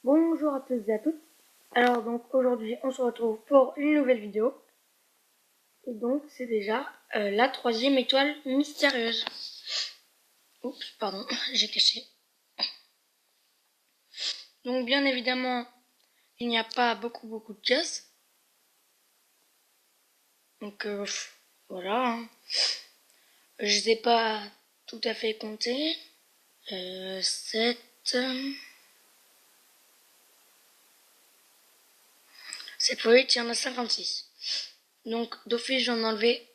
Bonjour à tous et à toutes. Alors donc aujourd'hui on se retrouve pour une nouvelle vidéo. Et donc c'est déjà la troisième étoile mystérieuse. Oups, pardon, j'ai caché. Donc bien évidemment, il n'y a pas beaucoup de cases. Donc voilà. Je ne sais pas tout à fait compter. 7... Cette fois, il y en a 56. Donc d'office j'en ai enlevé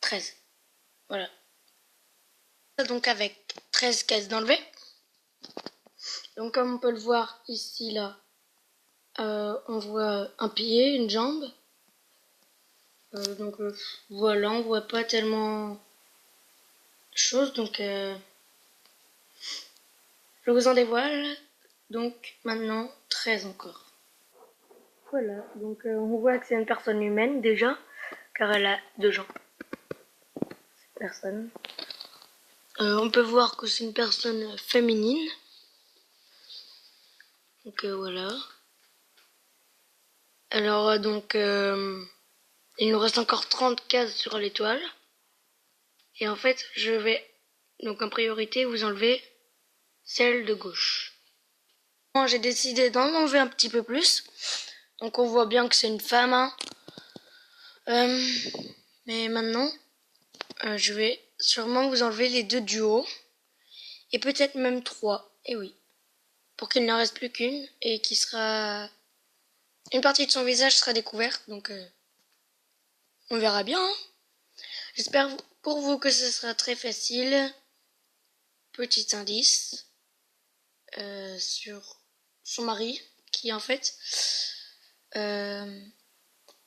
13. Voilà. Donc avec 13 cases d'enlever. Donc comme on peut le voir ici là, on voit un pied, une jambe. Voilà, on voit pas tellement de choses. Donc je vous en dévoile. Donc maintenant 13 encore. Voilà, donc on voit que c'est une personne humaine déjà, car elle a 2 jambes. Cette personne. On peut voir que c'est une personne féminine. Donc voilà. Alors il nous reste encore 30 cases sur l'étoile. Et en fait, je vais donc en priorité vous enlever celle de gauche. Bon, j'ai décidé d'en enlever un petit peu plus. Donc on voit bien que c'est une femme. Hein. Mais maintenant, je vais sûrement vous enlever les 2 du haut. Et peut-être même 3. Et oui. Pour qu'il n'en reste plus qu'une. Et qui sera... Une partie de son visage sera découverte. Donc on verra bien. Hein. J'espère pour vous que ce sera très facile. Petit indice. Sur son mari. Qui en fait...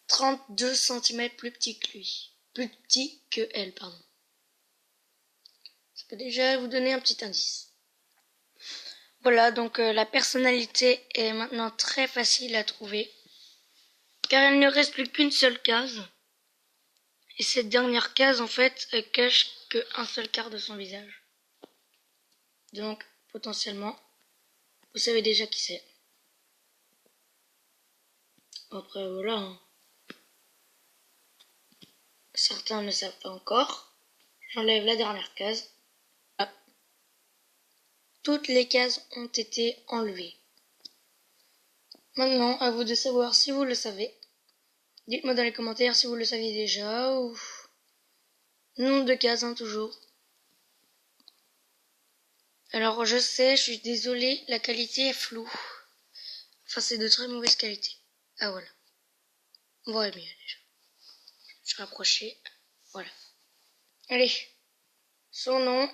32 cm plus petit que lui. Plus petit que elle, pardon. Ça peut déjà vous donner un petit indice. Voilà, donc la personnalité est maintenant très facile à trouver. Car il ne reste plus qu'une seule case. Et cette dernière case, en fait, elle cache qu'un seul quart de son visage. Donc, potentiellement, vous savez déjà qui c'est. Après, voilà. Hein. Certains ne savent pas encore. J'enlève la dernière case. Hop. Toutes les cases ont été enlevées. Maintenant, à vous de savoir si vous le savez. Dites-moi dans les commentaires si vous le saviez déjà ou... Nombre de cases, hein, toujours. Alors, je sais, je suis désolée, la qualité est floue. Enfin, c'est de très mauvaise qualité. Ah, voilà. On voit mieux, déjà. Je vais rapprocher. Voilà. Allez. Son nom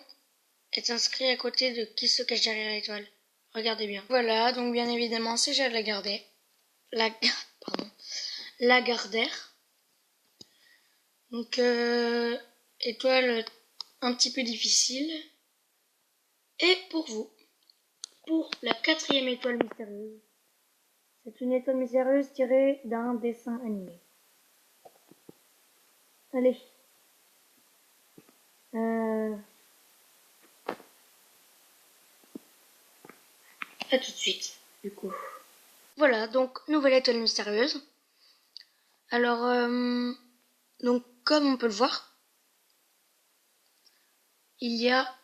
est inscrit à côté de qui se cache derrière l'étoile. Regardez bien. Voilà, donc bien évidemment, c'est Jade Lagardère. Pardon. Lagardère. Donc, étoile un petit peu difficile. Et pour vous, pour la 4e étoile mystérieuse, c'est une étoile mystérieuse tirée d'un dessin animé. Allez. À tout de suite, du coup. Voilà, donc nouvelle étoile mystérieuse. Alors, donc comme on peut le voir, il y a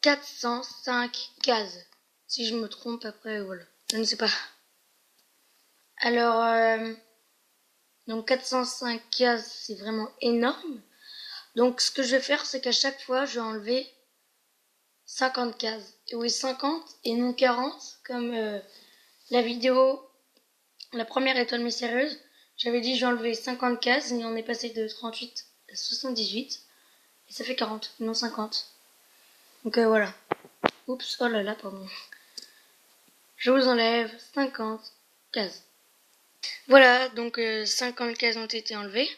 405 cases. Si je me trompe, après, voilà. Je ne sais pas. Alors, donc 405 cases, c'est vraiment énorme. Donc ce que je vais faire, c'est qu'à chaque fois, je vais enlever 50 cases. Et oui, 50 et non 40, comme la vidéo, la première étoile mystérieuse. J'avais dit j'ai enlevé 50 cases et on est passé de 38 à 78. Et ça fait 40, non 50. Donc voilà. Oups, oh là là, pardon. Je vous enlève 50 cases. Voilà, donc 50 cases ont été enlevées.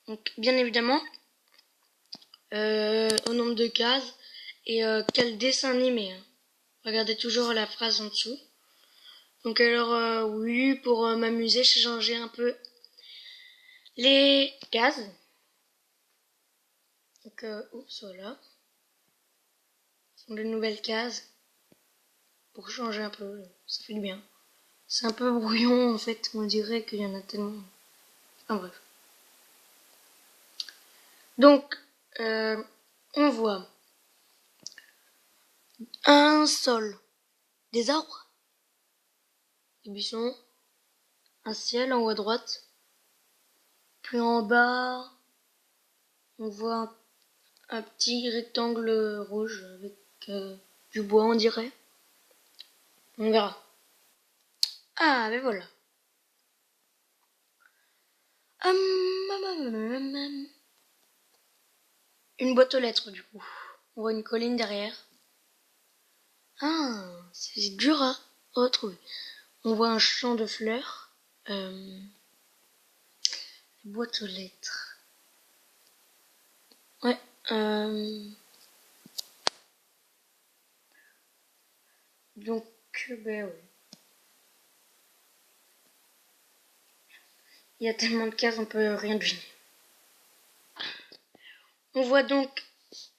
Donc bien évidemment, au nombre de cases et quel dessin animé. Hein. Regardez toujours la phrase en dessous. Donc alors oui, pour m'amuser, j'ai changé un peu les cases. Donc oups, voilà. Ce sont de nouvelles cases. Pour changer un peu, ça fait du bien. C'est un peu brouillon en fait, on dirait qu'il y en a tellement. Enfin bref. Donc, on voit un sol, des arbres, des buissons, un ciel en haut à droite, puis en bas, on voit un petit rectangle rouge avec du bois, on dirait. On verra. Ah, mais voilà. Une boîte aux lettres, du coup. On voit une colline derrière. Ah, c'est dur à retrouver. On voit un champ de fleurs. Boîte aux lettres. Ouais. Donc, ben ouais. Il y a tellement de cases, on peut rien deviner. On voit donc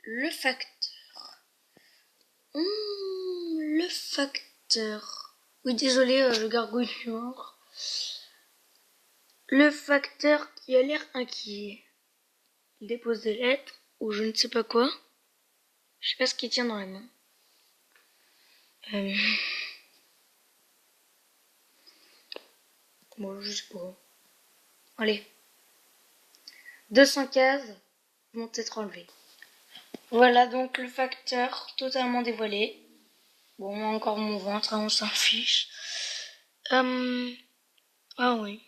le facteur. Le facteur. Oui, désolé, je gargouille mort. Le facteur qui a l'air inquiet. Il dépose des lettres ou je ne sais pas quoi. Je sais pas ce qu'il tient dans la main. Bon, je sais pas. Allez. 200 cases vont être enlevées. Voilà donc le facteur totalement dévoilé. Bon, encore mon ventre, hein, on s'en fiche. Ah oui.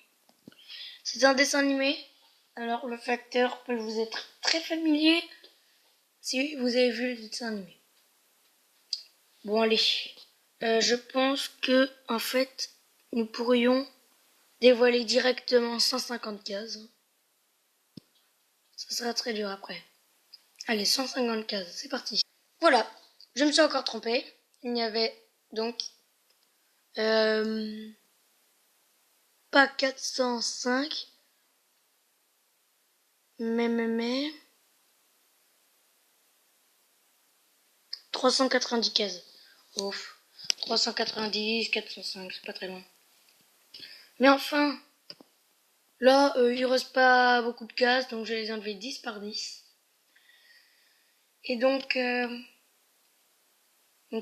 C'est un dessin animé. Alors le facteur peut vous être très familier si vous avez vu le dessin animé. Bon allez. Je pense que en fait nous pourrions dévoiler directement 150 cases. Ça sera très dur après. Allez, 150 cases, c'est parti. Voilà, je me suis encore trompée. Il n'y avait donc pas 405, mais 390 cases. Ouf, 390, 405, c'est pas très loin. Mais enfin, là, il reste pas beaucoup de cases, donc je vais les enlever 10 par 10. Et donc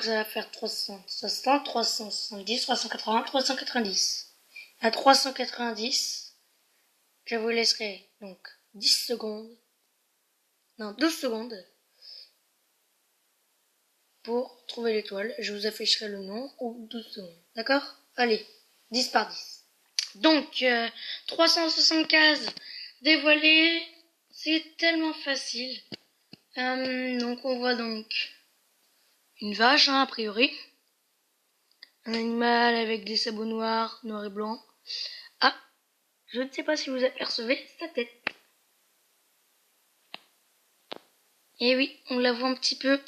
ça va faire 360, 370, 380, 390. À 390, je vous laisserai donc 10 secondes, non 12 secondes, pour trouver l'étoile. Je vous afficherai le nom ou 12 secondes. D'accord? Allez, 10 par 10. Donc, 375 dévoilés, c'est tellement facile. Donc, on voit donc une vache, hein, a priori. Un animal avec des sabots noirs, noirs et blancs. Ah, je ne sais pas si vous apercevez sa tête. Et oui, on la voit un petit peu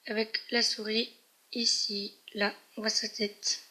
avec la souris. Ici, là, on voit sa tête.